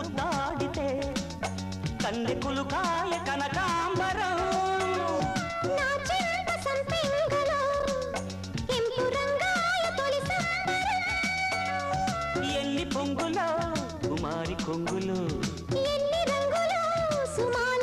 ముద్దాడితే కన్నెకులు కాయ కనకాంబరం ఎన్ని పొంగులో కుమారి కొంగులు ఎన్ని రంగులో సుమాల